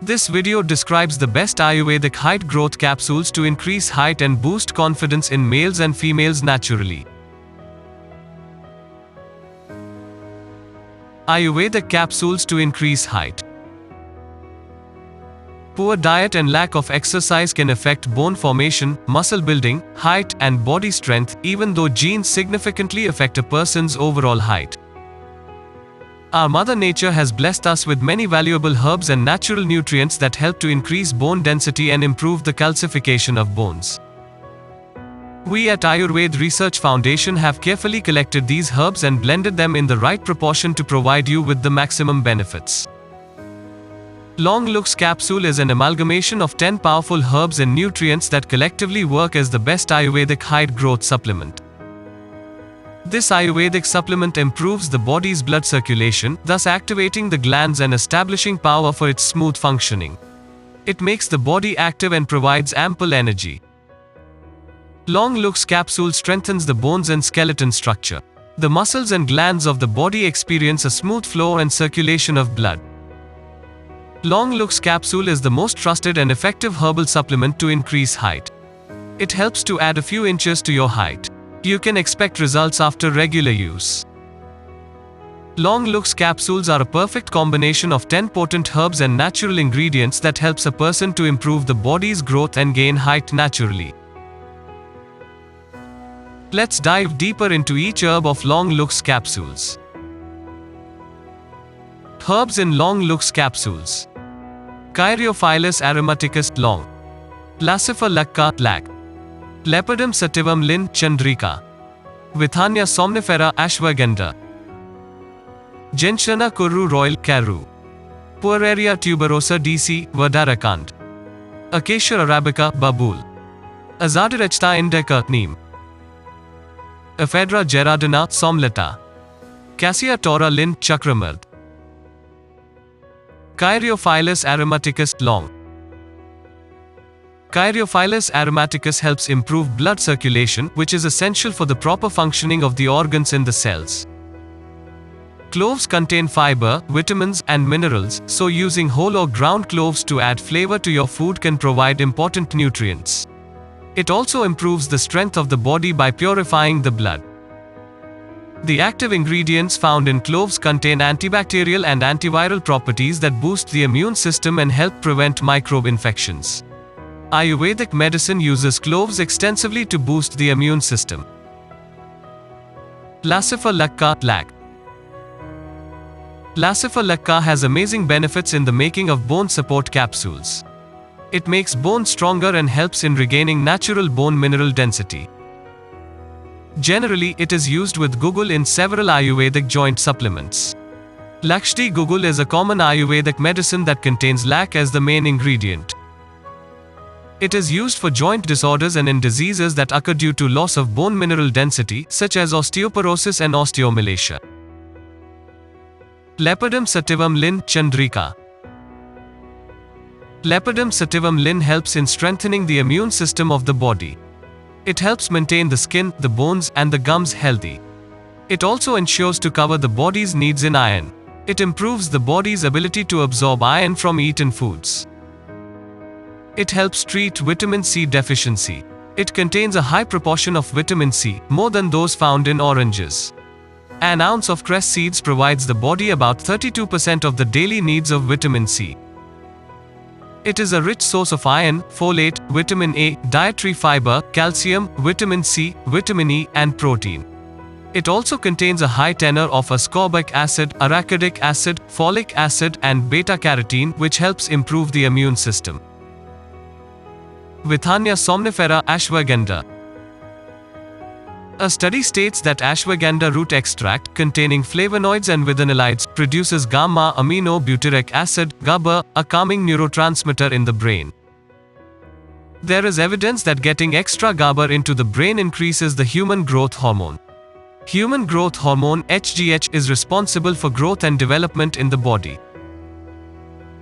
This video describes the best Ayurvedic height growth capsules to increase height and boost confidence in males and females naturally. Ayurvedic capsules to increase height. Poor diet and lack of exercise can affect bone formation, muscle building, height, and body strength, even though genes significantly affect a person's overall height. Our Mother Nature has blessed us with many valuable herbs and natural nutrients that help to increase bone density and improve the calcification of bones. We at Ayurveda Research Foundation have carefully collected these herbs and blended them in the right proportion to provide you with the maximum benefits. Long Looks capsule is an amalgamation of 10 powerful herbs and nutrients that collectively work as the best Ayurvedic height growth supplement. This Ayurvedic supplement improves the body's blood circulation, thus activating the glands and establishing power for its smooth functioning. It makes the body active and provides ample energy. Long Looks capsule strengthens the bones and skeleton structure. The muscles and glands of the body experience a smooth flow and circulation of blood. Long Looks capsule is the most trusted and effective herbal supplement to increase height. It helps to add a few inches to your height. You can expect results after regular use. Long Looks capsules are a perfect combination of 10 potent herbs and natural ingredients that helps a person to improve the body's growth and gain height naturally. Let's dive deeper into each herb of Long Looks capsules. Herbs in Long Looks capsules. Caryophyllus aromaticus long. Lasifer lacca lac. Lepidum sativum lin chandrika. Withania somnifera ashwagandha. Gentiana kurru royal carew. Pueraria tuberosa DC Vadarakand. Acacia arabica babul. Azadirachta indica neem. Ephedra gerardina somleta. Cassia tora lin chakramard. Caryophyllus aromaticus long. Caryophyllus aromaticus helps improve blood circulation, which is essential for the proper functioning of the organs in the cells. Cloves contain fiber, vitamins, and minerals, so using whole or ground cloves to add flavor to your food can provide important nutrients. It also improves the strength of the body by purifying the blood. The active ingredients found in cloves contain antibacterial and antiviral properties that boost the immune system and help prevent microbe infections. Ayurvedic medicine uses cloves extensively to boost the immune system. Lasifer lacca lac. Lasifer lacca has amazing benefits in the making of bone support capsules. It makes bone stronger and helps in regaining natural bone mineral density. Generally, it is used with gugul in several Ayurvedic joint supplements. Lakshdi gugul is a common Ayurvedic medicine that contains lac as the main ingredient. It is used for joint disorders and in diseases that occur due to loss of bone mineral density, such as osteoporosis and osteomalacia. Lepidum sativum lin chandrika. Lepidum sativum lin helps in strengthening the immune system of the body. It helps maintain the skin, the bones, and the gums healthy. It also ensures to cover the body's needs in iron. It improves the body's ability to absorb iron from eaten foods. It helps treat vitamin C deficiency. It contains a high proportion of vitamin C, more than those found in oranges. An ounce of cress seeds provides the body about 32% of the daily needs of vitamin C. It is a rich source of iron, folate, vitamin A, dietary fiber, calcium, vitamin C, vitamin E, and protein. It also contains a high tenor of ascorbic acid, arachidic acid, folic acid, and beta-carotene, which helps improve the immune system. Withania somnifera ashwagandha. A study states that ashwagandha root extract, containing flavonoids and vithanolides, produces gamma-aminobutyric acid, GABA, a calming neurotransmitter in the brain. There is evidence that getting extra GABA into the brain increases the human growth hormone. Human growth hormone, HGH, is responsible for growth and development in the body.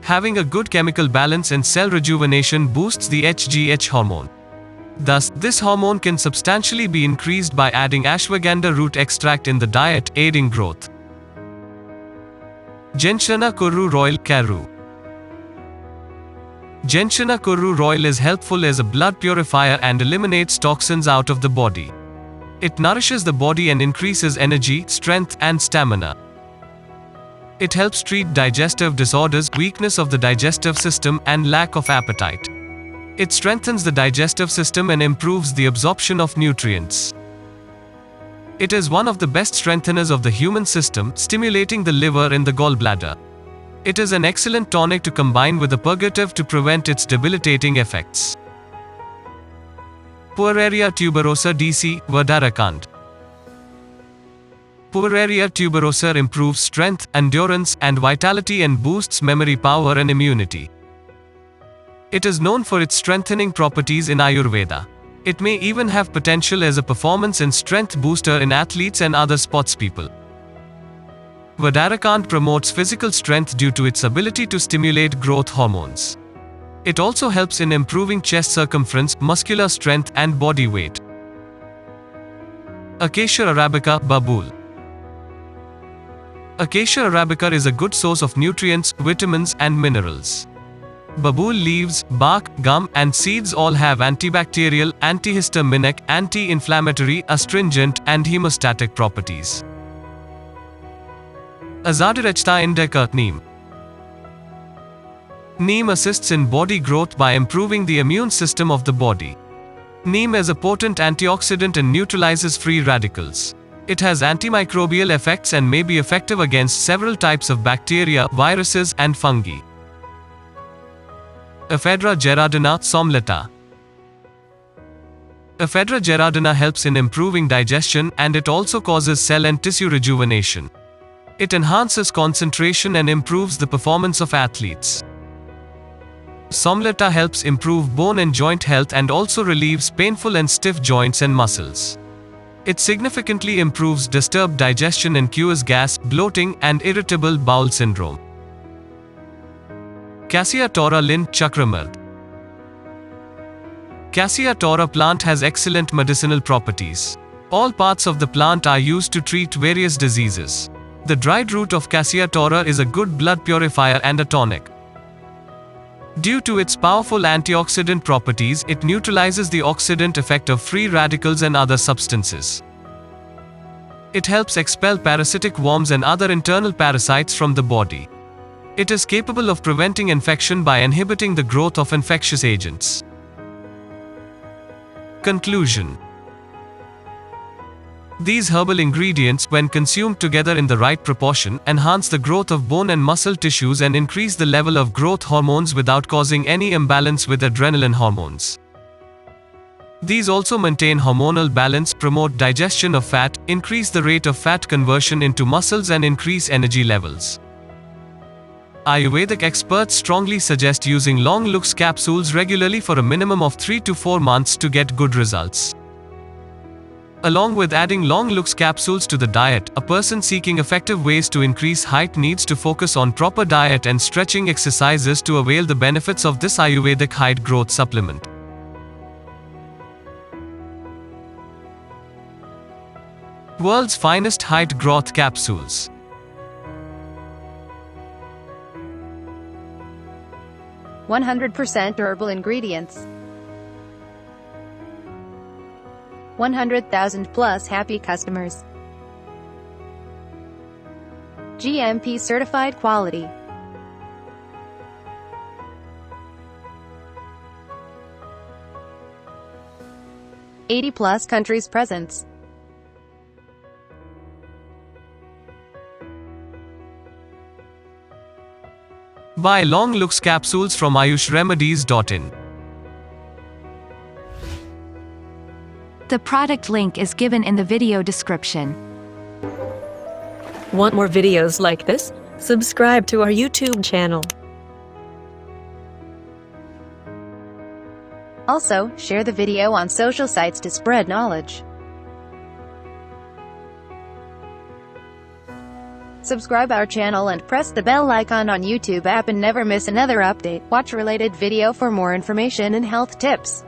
Having a good chemical balance and cell rejuvenation boosts the HGH hormone. Thus, this hormone can substantially be increased by adding ashwagandha root extract in the diet, aiding growth. Gentiana kurru royal carew. Genshana Kuru Royal is helpful as a blood purifier and eliminates toxins out of the body. It nourishes the body and increases energy, strength, and stamina. It helps treat digestive disorders, weakness of the digestive system, and lack of appetite. It strengthens the digestive system and improves the absorption of nutrients. It is one of the best strengtheners of the human system, stimulating the liver and the gallbladder. It is an excellent tonic to combine with a purgative to prevent its debilitating effects. Pueraria tuberosa DC, Vadarakand. Pueraria tuberosa improves strength, endurance, and vitality and boosts memory power and immunity. It is known for its strengthening properties in Ayurveda. It may even have potential as a performance and strength booster in athletes and other sports people. Vadarakand promotes physical strength due to its ability to stimulate growth hormones. It also helps in improving chest circumference, muscular strength, and body weight. Acacia arabica, Babool. Acacia arabica is a good source of nutrients, vitamins, and minerals. Babool leaves, bark, gum, and seeds all have antibacterial, antihistaminic, anti-inflammatory, astringent, and hemostatic properties. Azadirachta indica, Neem. Neem assists in body growth by improving the immune system of the body. Neem is a potent antioxidant and neutralizes free radicals. It has antimicrobial effects and may be effective against several types of bacteria, viruses, and fungi. Ephedra gerardina, Somleta. Ephedra gerardina helps in improving digestion, and it also causes cell and tissue rejuvenation. It enhances concentration and improves the performance of athletes. Somleta helps improve bone and joint health and also relieves painful and stiff joints and muscles. It significantly improves disturbed digestion and cures gas, bloating, and irritable bowel syndrome. Cassia tora Lin, Chakramird. Cassia tora plant has excellent medicinal properties. All parts of the plant are used to treat various diseases. The dried root of Cassia tora is a good blood purifier and a tonic. Due to its powerful antioxidant properties, it neutralizes the oxidant effect of free radicals and other substances. It helps expel parasitic worms and other internal parasites from the body. It is capable of preventing infection by inhibiting the growth of infectious agents. Conclusion. These herbal ingredients, when consumed together in the right proportion, enhance the growth of bone and muscle tissues and increase the level of growth hormones without causing any imbalance with adrenaline hormones. These also maintain hormonal balance, promote digestion of fat, increase the rate of fat conversion into muscles, and increase energy levels. Ayurvedic experts strongly suggest using Long Lux capsules regularly for a minimum of 3 to 4 months to get good results. Along with adding Long Lux capsules to the diet, a person seeking effective ways to increase height needs to focus on proper diet and stretching exercises to avail the benefits of this Ayurvedic height growth supplement. World's finest height growth capsules. %100% herbal ingredients. 100,000 plus happy customers. GMP certified quality. +80 countries presence. Buy Long Lux capsules from ayushremedies.in. The product link is given in the video description. Want more videos like this? Subscribe to our YouTube channel. Also, share the video on social sites to spread knowledge. Subscribe our channel and press the bell icon on YouTube app and never miss another update. Watch related video for more information and health tips.